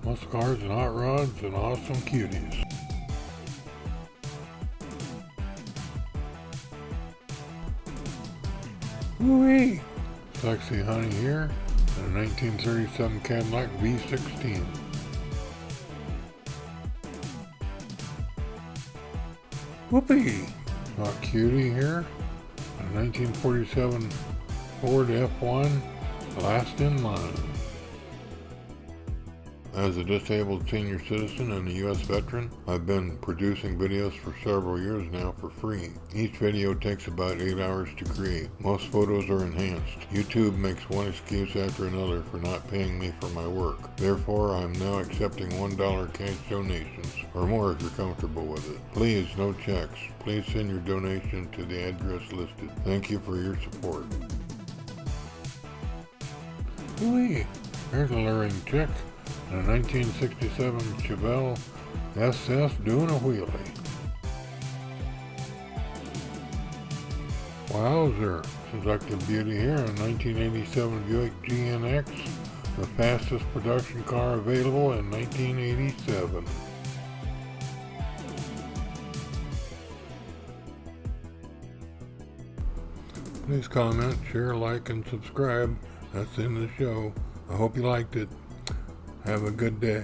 muscle cars and hot rods and awesome cuties. Woo-wee! Sexy honey here and a 1937 Cadillac V16. Whoopee! Hot cutie here, a 1947 Ford F1, last in line. As a disabled senior citizen and a U.S. veteran, I've been producing videos for several years now for free. Each video takes about 8 hours to create. Most photos are enhanced. YouTube makes one excuse after another for not paying me for my work. Therefore, I'm now accepting $1 cash donations, or more if you're comfortable with it. Please, no checks. Please send your donation to the address listed. Thank you for your support. Whee! There's a luring chick. And a 1967 Chevelle SS doing a wheelie. Wowzer, seductive beauty here, a 1987 Buick GNX, the fastest production car available in 1987. Please comment, share, like, and subscribe. That's the end of the show. I hope you liked it. Have a good day.